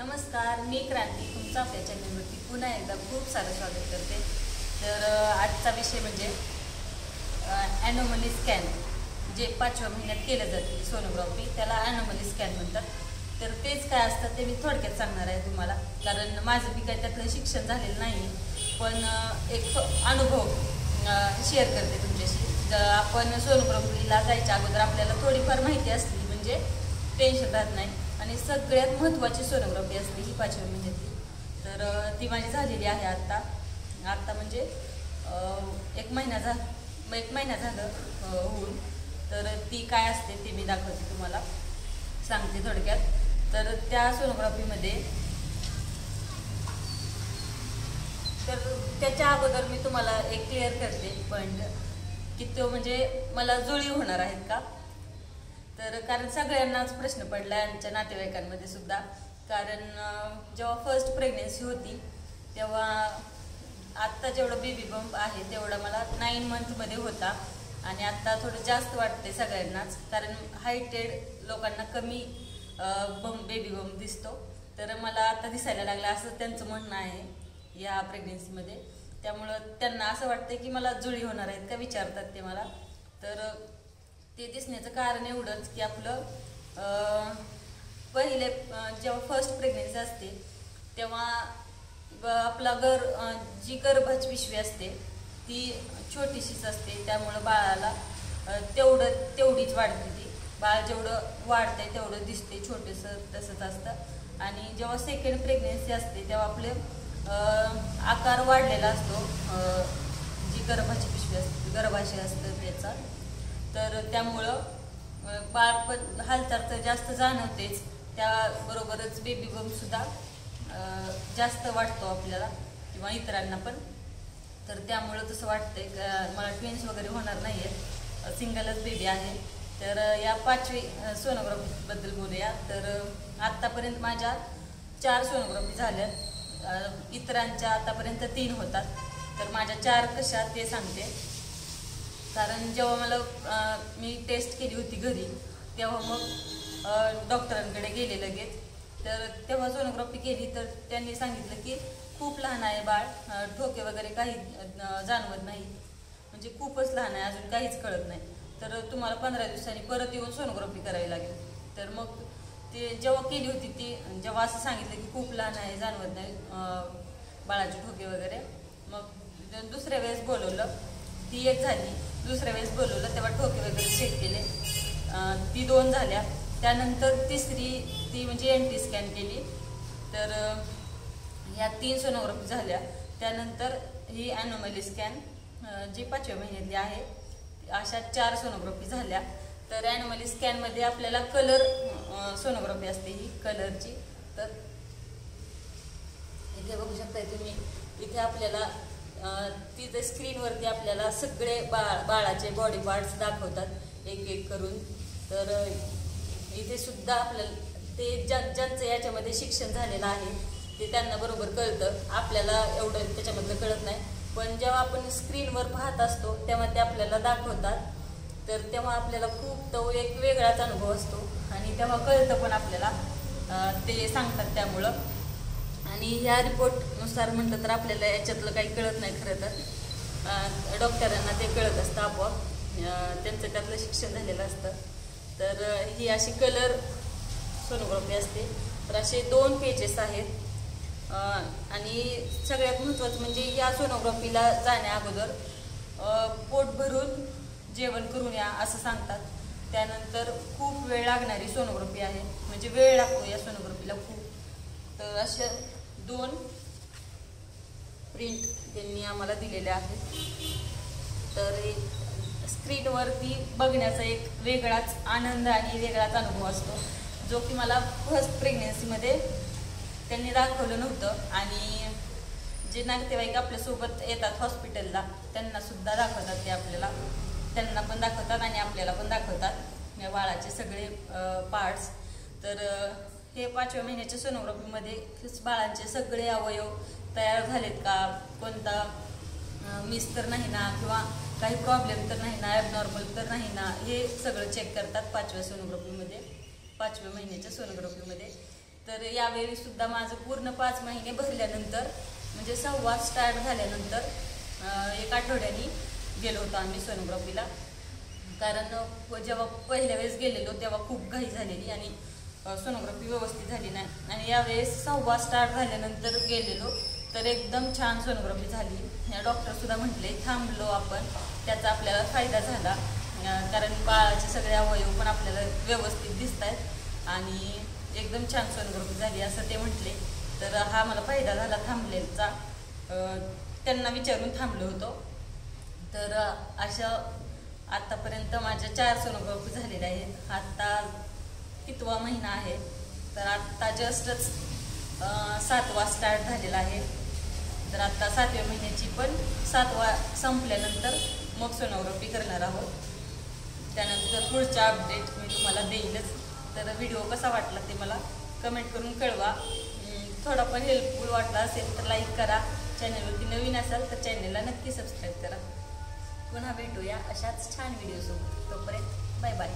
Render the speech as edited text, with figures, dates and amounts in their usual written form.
नमस्कार, मी क्रांती तुमचं आपल्या चॅनलवरती पुन्हा एकदा खूप सारं स्वागत करते। तर आजचा विषय म्हणजे ॲनोमली स्कॅन, जे 5व्या महिन्यात केलं जाते सोनोग्राफी, त्याला ॲनोमली स्कॅन म्हणतात। तर तेच काय असतं ते मी थोडक्यात सांगणार आहे तुम्हाला, कारण माझं बी काही त्यातलं शिक्षण झालेलं नाही, पण एक अनुभव शेअर करते तुमच्याशी। आपण सोनोग्राफीला जायच्या अगोदर आपल्याला थोडीफार माहिती असली म्हणजे टेन्शन राहत नाही। आणि सगळ्यात महत्त्वाची सोनोग्राफी असते ही 5व्या महिन्यातली, तर ती माझी झालेली आहे आत्ता म्हणजे एक महिना झालं होऊन। तर ती काय असते ते मी दाखवते तुम्हाला, सांगते थोडक्यात। तर त्या सोनोग्राफीमध्ये तर त्याच्या अगोदर मी तुम्हाला एक क्लिअर करते पॉईंट की तो म्हणजे मला जुळी होणार आहेत का। तर कारण सगळ्यांनाच प्रश्न पडला आमच्या नातेवाईकांमध्ये सुद्धा, कारण जेव्हा फर्स्ट प्रेग्नेन्सी होती तेव्हा आत्ता जेवढं बेबी बंप आहे तेवढा मला 9 मंथमध्ये होता, आणि आत्ता थोडं जास्त वाटते सगळ्यांनाच, कारण हायटेड लोकांना कमी बेबी बंप दिसतो। तर मला आता दिसायला लागला असं त्यांचं म्हणणं आहे या प्रेग्नेन्सीमध्ये। त्यामुळं त्यांना असं वाटतं की मला जुळी होणार आहेत का विचारतात ते मला। तर ते दिसण्याचं कारण एवढंच की आपलं पहिले जेव्हा फर्स्ट प्रेग्नेन्सी असते तेव्हा आपला जी गर्भाची पिशवी असते ती छोटीशीच असते, त्यामुळं बाळाला तेवढीच वाढते ती। बाळ जेवढं वाढतंय तेवढं दिसते, छोटंसं तसंच असतं। आणि जेव्हा सेकंड प्रेग्नेन्सी असते तेव्हा आपले आकार वाढलेला असतो, जी गर्भाची पिशवी असते गर्भाशय असतं त्याचा। तर त्यामुळं बाळ पण हालचाल तर जास्त जाणवतेच, त्याबरोबरच बेबी बंपसुद्धा जास्त वाटतो आपल्याला किंवा इतरांना पण। तर त्यामुळं तसं वाटतंय मला ट्विन्स वगैरे होणार नाही आहेत, सिंगलच बेबी आहे। तर या 5वी सोनोग्राफीबद्दल बोलूया। तर आत्तापर्यंत माझ्या 4 सोनोग्राफी झाल्यात, इतरांच्या आतापर्यंत 3 होतात। तर माझ्या 4 कशा ते सांगते। कारण जेव्हा मला मी टेस्ट केली होती घरी तेव्हा मग डॉक्टरांकडे गेले लगेच। तर तेव्हा सोनोग्राफी केली तर त्यांनी सांगितलं की खूप लहान आहे बाळ, ठोके वगैरे काही जाणवत नाही, म्हणजे खूपच लहान आहे, अजून काहीच कळत नाही, तर तुम्हाला 15 दिवसांनी परत येऊन सोनोग्राफी करावी लागेल। तर मग ते जेव्हा केली होती ती, जेव्हा असं सांगितलं की खूप लहान आहे, जाणवत नाही बाळाचे ठोके वगैरे, मग दुसऱ्या वेळेस बोलवलं, ती एक झाली। दुसऱ्या वेळेस बोलवलं तेव्हा ठोके वगैरे चेक केले, ती 2 झाल्या। त्यानंतर तिसरी ती म्हणजे NT स्कॅन केली, तर ह्या 3 सोनोग्राफी झाल्या। त्यानंतर ही ॲनोमली स्कॅन जी 5व्या महिन्यातली आहे, अशा 4 सोनोग्राफी झाल्या। तर ॲनोमली स्कॅनमध्ये आपल्याला कलर सोनोग्राफी असते ही कलरची। तर इथे बघू शकताय तुम्ही, इथे आपल्याला तिथे स्क्रीनवरती आपल्याला सगळे बाळाचे बॉडी पार्ट्स दाखवतात एक एक करून। तर इथे सुद्धा आपल्याला ते ज्यांचं याच्यामध्ये शिक्षण झालेलं आहे ते त्यांना बरोबर कळतं, आपल्याला एवढं त्याच्यामधलं कळत नाही। पण जेव्हा आपण स्क्रीनवर पाहत असतो तेव्हा ते आपल्याला दाखवतात, तर तेव्हा आपल्याला खूप तो एक वेगळाच अनुभव असतो, आणि तेव्हा कळतं पण आपल्याला, ते सांगतात त्यामुळं। आणि ह्या रिपोर्टनुसार म्हटलं तर आपल्याला याच्यातलं काही कळत नाही खरं तर, डॉक्टरांना ते कळत असतं आपोआप, त्यांचं त्यातलं शिक्षण झालेलं असतं। तर ही अशी कलर सोनोग्राफी असते। तर असे 2 पेजेस आहेत, आणि सगळ्यात महत्त्वाचं म्हणजे या सोनोग्राफीला जाण्या अगोदर पोट भरून जेवण करून या असं सांगतात। त्यानंतर खूप वेळ लागणारी सोनोग्राफी आहे, म्हणजे वेळ लागतो या सोनोग्राफीला खूप। तर अशा 2 प्रिंट त्यांनी आम्हाला दिलेल्या आहेत। तर स्क्रीनवरती बघण्याचा एक वेगळाच आनंद आणि वेगळाच अनुभव असतो, जो की मला फर्स्ट प्रेग्नेन्सीमध्ये त्यांनी दाखवलं नव्हतं। आणि जे नातेवाईक आपल्यासोबत येतात हॉस्पिटलला त्यांना सुद्धा दाखवतात, ते आपल्याला त्यांना पण दाखवतात आणि आपल्याला पण दाखवतात या बाळाचे सगळे पार्ट्स। तर हे 5व्या महिन्याच्या सोनोग्राफीमध्ये बाळांचे सगळे अवयव तयार झालेत का, कोणता मिस तर नाही ना, किंवा काही प्रॉब्लेम तर नाही ना, ॲबनॉर्मल तर नाही ना, हे सगळं चेक करतात 5व्या सोनोग्राफीमध्ये, 5व्या महिन्याच्या सोनोग्राफीमध्ये। तर यावेळी सुद्धा माझं पूर्ण 5 महिने भरल्यानंतर म्हणजे 6वा स्टार्ट झाल्यानंतर 1 आठवड्यानी गेलो होतो आम्ही सोनोग्राफीला. कारण जेव्हा पहिल्या वेळेस गेलेलो तेव्हा खूप घाई झालेली आणि सोनोग्राफी व्यवस्थित झाली नाही. आणि यावेळेस 6वा स्टार्ट झाल्यानंतर गेलेलो तर एकदम छान सोनोग्राफी झाली. डॉक्टरसुद्धा म्हटले थांबलो आपण, त्याचा आपल्याला फायदा झाला. कारण बाळाचे सगळे अवयव पण आपल्याला व्यवस्थित दिसत आहेत आणि एकदम छान सोनोग्राफी झाली असं ते म्हटले. तर हा मला फायदा झाला थांबलेचा. त्यांना विचारून थांबलो होतो. तर अशा आत्तापर्यंत माझ्या 4 सोनोग्राफी झालेल्या आहेत. आत्ता 3वा महिना आहे. तर आत्ता जस्टच 7वा स्टार्ट झालेला आहे. तर आत्ता 7व्या महिन्याची पण 7वा संपल्यानंतर मग सोनोग्राफी करणार आहोत. त्यानंतर पुढचा अपडेट मी तुम्हाला देईलच. तर व्हिडिओ कसा वाटला ते मला कमेंट करून कळवा. थोडा पण हेल्पफुल वाटला असेल तर लाईक करा. चॅनलवरती नवीन असाल तर चॅनलला नक्की सबस्क्राईब करा. पुन्हा भेटूया अशाच छान व्हिडिओसोबत. तोपर्यंत बाय बाय.